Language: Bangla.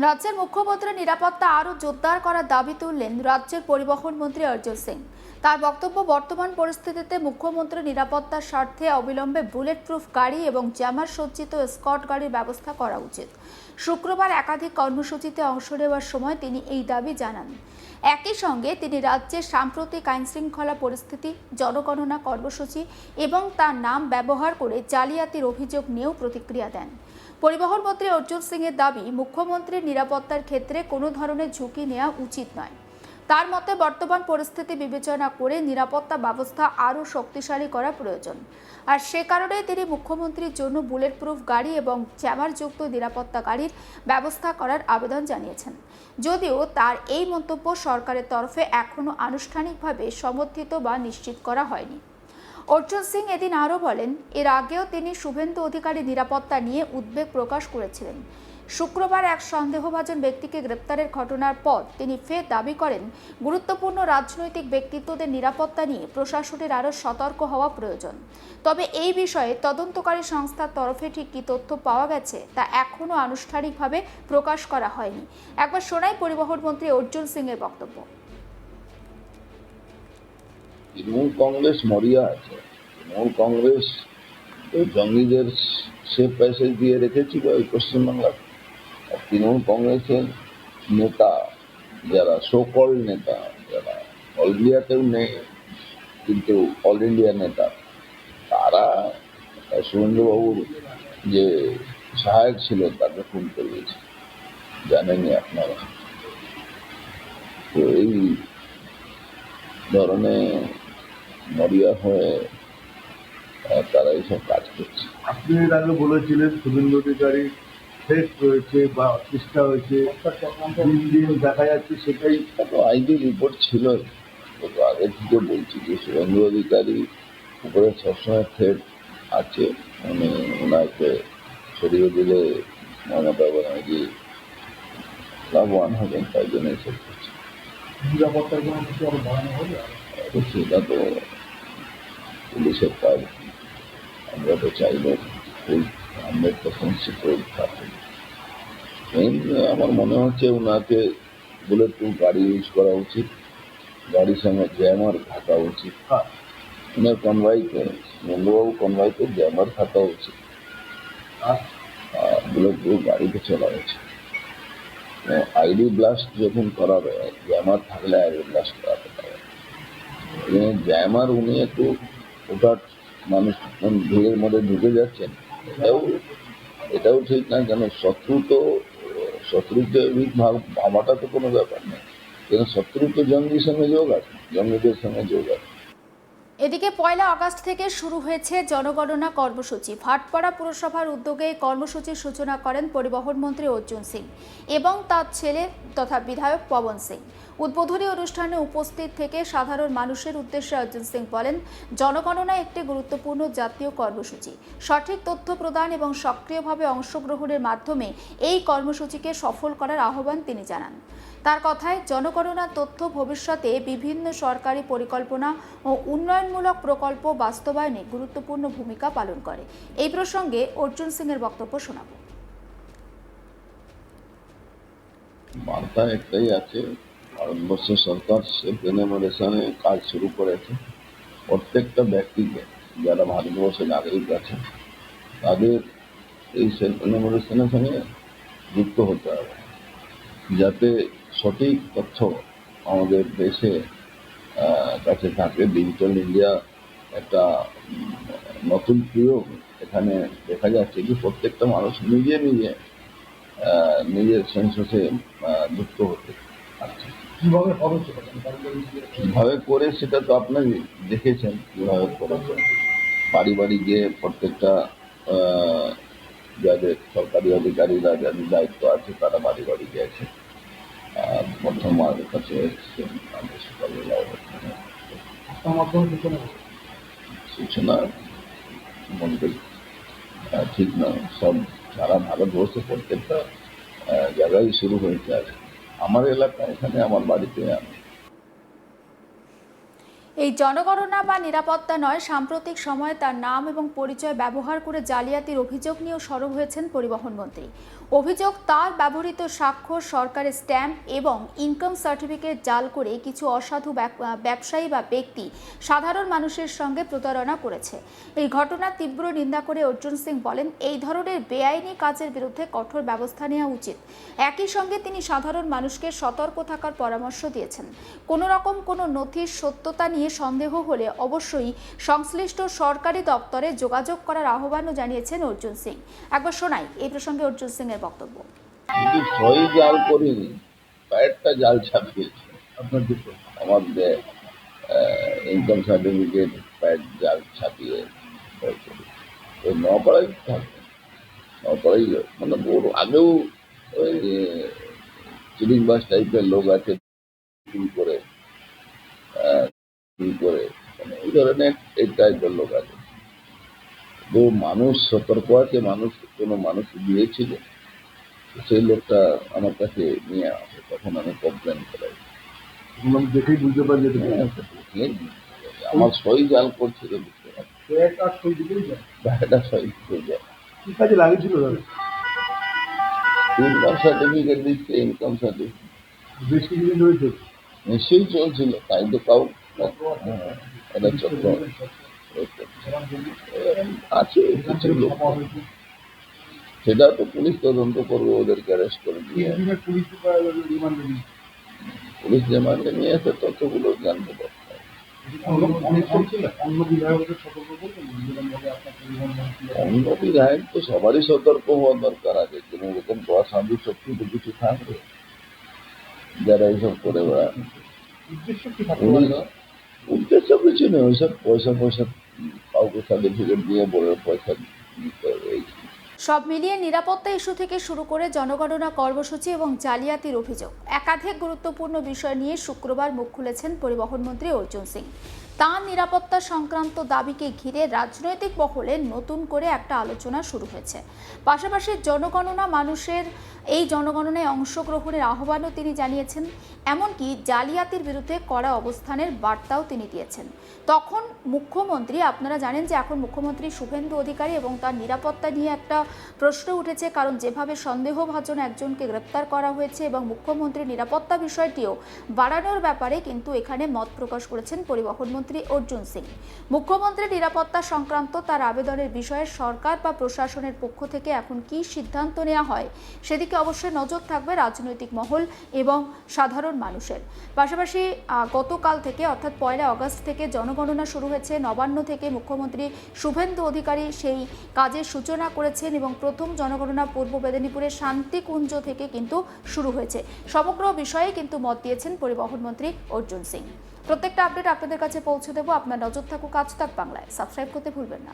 রাজ্যের মুখ্যমন্ত্রীর নিরাপত্তা আরও জোরদার করার দাবি তুললেন রাজ্যের পরিবহন মন্ত্রী অর্জুন সিং। তার বক্তব্য, বর্তমান পরিস্থিতিতে মুখ্যমন্ত্রীর নিরাপত্তার স্বার্থে অবিলম্বে বুলেট প্রুফ গাড়ি এবং জ্যামার সজ্জিত স্কট গাড়ির ব্যবস্থা করা উচিত। শুক্রবার একাধিক কর্মসূচিতে অংশ নেওয়ার সময় তিনি এই দাবি জানান। একই সঙ্গে তিনি রাজ্যের সাম্প্রতিক আইনশৃঙ্খলা পরিস্থিতি, জনগণনা কর্মসূচি এবং তার নাম ব্যবহার করে জালিয়াতির অভিযোগ নিয়েও প্রতিক্রিয়া দেন। পরিবহন মন্ত্রী অর্জুন সিং এর দাবি, মুখ্যমন্ত্রীর নিরাপত্তার ক্ষেত্রে কোনো ধরনের ঝুঁকি নেওয়া উচিত নয়। তার মতে বর্তমান পরিস্থিতি বিবেচনা করে নিরাপত্তা ব্যবস্থা আরও শক্তিশালী করা প্রয়োজন। আর সে কারণেই তিনি মুখ্যমন্ত্রীর জন্য বুলেট প্রুফ গাড়ি এবং জ্যামারযুক্ত নিরাপত্তা গাড়ির ব্যবস্থা করার আবেদন জানিয়েছেন। যদিও তার এই মন্তব্য সরকারের তরফে এখনও আনুষ্ঠানিকভাবে সমর্থিত বা নিশ্চিত করা হয়নি। অর্জুন সিং এদিন আরও বলেন, এর আগেও তিনি শুভেন্দু অধিকারী নিরাপত্তা নিয়ে উদ্বেগ প্রকাশ করেছিলেন। শুক্রবার এক সন্দেহভাজন ব্যক্তিকে গ্রেপ্তারের ঘটনার পর তিনি ফের দাবি করেন, গুরুত্বপূর্ণ রাজনৈতিক ব্যক্তিত্বদের নিরাপত্তা নিয়ে প্রশাসনের আরও সতর্ক হওয়া প্রয়োজন। তবে এই বিষয়ে তদন্তকারী সংস্থার তরফে ঠিক কী তথ্য পাওয়া গেছে তা এখনও আনুষ্ঠানিকভাবে প্রকাশ করা হয়নি। একবার শোনাই পরিবহন মন্ত্রী অর্জুন সিং এর বক্তব্য। তৃণমূল কংগ্রেস মরিয়া আছে। তৃণমূল কংগ্রেস ওই জঙ্গিদের সেফ প্যাসেজ দিয়ে রেখেছিল এই পশ্চিমবাংলায়। আর তৃণমূল কংগ্রেসের নেতা যারা সোকল নেতা, যারা অল ইন্ডিয়াতেও নেই কিন্তু অল ইন্ডিয়া নেতা, তারা শুভেন্দুবাবুর যে সহায়ক ছিল তাকে খুন করিয়েছে, জানেনই আপনারা। তো এই ধরনের মরিয়া হয়ে তারা এইসব কাজ করছে। আপনি এর আগে বলেছিলেন শুভেন্দু অধিকারী ফেক রয়েছে বা চেষ্টা হয়েছে, দিন দিন দেখা যাচ্ছে সেটাই। তো আইডি রিপোর্ট ছিল, তো আগে থেকে বলছি যে শুভেন্দু অধিকারী উপরে সবসময় থ্রেট আছে। উনি ওনাকে সরিয়ে দিলে মমতা ব্যানার্জি লাভবান হবেন, তাই জন্য এসব করছে। নিরাপত্তার কোনো কিছু আরো বাড়ানো হবে? সেটা তো পুলিশের কাজ, আমরা তো চাইলে ফুল 100% সিকিউর থাকে। আমার মনে হচ্ছে ওনাকে বুলেট প্রুফ গাড়ি ইউজ করা উচিত, গাড়ির সঙ্গে জ্যামার থাকা উচিত। ওনার কনভয়তে, বন্ধুবাবু কনভয়তে জ্যামার থাকা উচিত, আর বুলেট প্রুফ গাড়িতে চলা উচিত। আইডি ব্লাস্ট যখন করাবে, জ্যামার থাকলে আইডি ব্লাস্ট করাতে পারে। জ্যামার উনি একটু ওটার মানুষ ভিড়ের মধ্যে ঢুকে যাচ্ছেন, এটাও ঠিক না। কেন শত্রুতে ভাবাটা তো কোনো ব্যাপার নেই, কেন শত্রু তো জঙ্গির সঙ্গে যোগ আছে, জঙ্গিদের সঙ্গে যোগ আছে। এদিকে 1 আগস্ট থেকে শুরু হয়েছে জনগণনা কর্মসূচি। ভাটপাড়া পুরসভার উদ্যোগে কর্মসূচির সূচনা করেন পরিবহন মন্ত্রী অর্জুন সিং এবং তার ছেলে তথা বিধায়ক পবন সিং। উদ্বোধনী অনুষ্ঠানে উপস্থিত থেকে সাধারণ মানুষের উদ্দেশ্যে অর্জুন সিং বলেন, জনগণনা একটি গুরুত্বপূর্ণ জাতীয় কর্মসূচি। সঠিক তথ্য প্রদান এবং সক্রিয়ভাবে অংশগ্রহণের মাধ্যমে এই কর্মসূচিকে সফল করার আহ্বান তিনি জানান। তার কথায়, জনগণনার তথ্য ভবিষ্যতে বিভিন্ন সরকারি পরিকল্পনা ও উন্নয়নমূলক প্রকল্প বাস্তবায়নে গুরুত্বপূর্ণ ভূমিকা পালন করে। এই প্রসঙ্গে অর্জুন সিং এর বক্তব্য শোনাব। বার্তা একটাই আছে, ভারতবর্ষ সরকার সেফ এনুমারেশনে কাজ শুরু করেছে। প্রত্যেকটা ব্যক্তিকে, যারা ভারতবর্ষের নাগরিক আছে, তাদের এই সেফ এনুমারেশনের সঙ্গে যুক্ত হতে হবে, যাতে সঠিক তথ্য আমাদের দেশে কাছে থাকে। ডিজিটাল ইন্ডিয়া একটা নতুন প্রয়োগ। এখানে দেখা যাচ্ছে কি প্রত্যেকটা মানুষ নিজে নিজের সেন্সাসে যুক্ত হতে পারছে। কিভাবে করে সেটা তো আপনারা দেখেছেন, কিভাবে করেছে। বাড়ি বাড়ি গিয়ে প্রত্যেকটা যাদের সরকারি অধিকারীরা, যাদের দায়িত্ব আছে, তারা বাড়ি বাড়ি গিয়েছে। প্রথম আমাদের কাছে এসছে সূচনা বলতে ঠিক নয়, সব সারা ভারতবর্ষে প্রত্যেকটা জায়গায় শুরু হয়েছে। আর আমার এলাকায়, এখানে আমার বাড়িতে আমি এই জনগণনা বা নিরাপত্তা নয়, সাম্প্রতিক সময়ে তার নাম এবং পরিচয় ব্যবহার করে জালিয়াতির অভিযোগ নিয়েও সরব হয়েছেন পরিবহন মন্ত্রী। অভিযোগ, তার ব্যবহৃত স্বাক্ষর, সরকারের স্ট্যাম্প এবং ইনকাম সার্টিফিকেট জাল করে কিছু অসাধু ব্যবসায়ী বা ব্যক্তি সাধারণ মানুষের সঙ্গে প্রতারণা করেছে। এই ঘটনার তীব্র নিন্দা করে অর্জুন সিং বলেন, এই ধরনের বেআইনি কাজের বিরুদ্ধে কঠোর ব্যবস্থা নেওয়া উচিত। একই সঙ্গে তিনি সাধারণ মানুষকে সতর্ক থাকার পরামর্শ দিয়েছেন। কোনো রকম কোনো নথির সত্যতা নিয়ে সন্দেহ হলে অবশ্যই সংশ্লিষ্ট সরকারি দপ্তরে যোগাযোগ করার আহ্বানও জানিয়েছেন অর্জুন সিং। একবার শোনাই এই প্রসঙ্গে অর্জুন সিং এর বক্তব্য। কিন্তু সই জাল করিনি, প্যাডটা জাল ছাপিয়েছে। আপনার দিকে আমাদের ইনকাম সার্টিফিকেট প্যাড জাল ছাপিয়ে ওই নপাড়াই থাকবে, নপাড়াই মানে ওর আগেও ওই চিটিং বাস টাইপের লোক আছে, চুরি করে মানে এই ধরনের এই টাইপের লোক আছে। তো মানুষ সতর্ক আছে, কোনো মানুষ দিয়েছিল, সেই লোকটা আমার কাছে নিয়ে আসে, তখন আমি কমপ্লেন করাই। মানে দেখেই বুঝতে পারি যে আমার সই জাল করছিল, বুঝতে পারছি আর সই দিতেই যায়। এটা সই হয়ে যায়। কি কাজে লাগিয়েছিল দাদা? ইনকাম সার্টিফিকেট দিচ্ছে, ইনকাম সার্টিফিকেট বেশ কিছুদিন ধরে নিশ্চয়ই চলছিল, তাই তো কাউ এটা চক্র আছে কিছু লোক, সেটা তো পুলিশ তদন্ত করবে, ওদেরকে অ্যারেস্ট করে নিয়ে পুলিশ রিমান্ডে নিয়ে এসে তথ্যগুলো জানতে পারবে। অন্য বিধায়ক তো সবারই সতর্ক হওয়া দরকার আছে, কোনো রকম অসাধু শক্তি তো কিছু থাকবে যারা এইসব করে বেড়ায়। উদ্দেশ্য কিছু নেই, ওইসব পয়সা কাউকে সার্টিফিকেট দিয়ে বলে পয়সা দিতে হবে। সব মিলিয়ে নিরাপত্তা ইস্যু থেকে শুরু করে জনগণনা কর্মসূচি এবং জালিয়াতির অভিযোগ, একাধিক গুরুত্বপূর্ণ বিষয় নিয়ে শুক্রবার মুখ খুলেছেন পরিবহন মন্ত্রী অর্জুন সিং। তাঁর নিরাপত্তা সংক্রান্ত দাবিকে ঘিরে রাজনৈতিক মহলে নতুন করে একটা আলোচনা শুরু হয়েছে। পাশাপাশি এই জনগণনায় অংশগ্রহণের আহ্বানও তিনি জানিয়েছেন। এমনকি জালিয়াতির বিরুদ্ধে কড়া অবস্থানের বার্তাও তিনি দিয়েছেন। তখন মুখ্যমন্ত্রী, আপনারা জানেন যে এখন মুখ্যমন্ত্রী শুভেন্দু অধিকারী, এবং তার নিরাপত্তা নিয়ে একটা প্রশ্ন উঠেছে, কারণ যেভাবে সন্দেহভাজন একজনকে গ্রেপ্তার করা হয়েছে এবং মুখ্যমন্ত্রীর নিরাপত্তা বিষয়টিও বাড়ানোর ব্যাপারে কিন্তু এখানে মত প্রকাশ করেছেন পরিবহন মন্ত্রী অর্জুন সিং। মুখ্যমন্ত্রীর নিরাপত্তা সংক্রান্ত তার আবেদনের বিষয়ে সরকার বা প্রশাসনের পক্ষ থেকে এখন কি সিদ্ধান্ত নেওয়া হয় সেদিকে অবশ্যই নজর থাকবে রাজনৈতিক মহল এবং সাধারণ মানুষের। পাশাপাশি গতকাল থেকে অর্থাৎ 1 আগস্ট থেকে জনগণনা শুরু হয়েছে। নবান্ন থেকে মুখ্যমন্ত্রী শুভেন্দু অধিকারী সেই কাজের সূচনা করেছেন এবং প্রথম জনগণনা পূর্ব মেদিনীপুরের শান্তিকুঞ্জ থেকে কিন্তু শুরু হয়েছে। সমগ্র বিষয়ে কিন্তু মত দিয়েছেন পরিবহন মন্ত্রী অর্জুন সিং। প্রত্যেকটা আপডেট আপনাদের কাছে পৌঁছে দেবো। আপনার নজর থাকুক আজ তাক বাংলায়। সাবস্ক্রাইব করতে ভুলবেন না।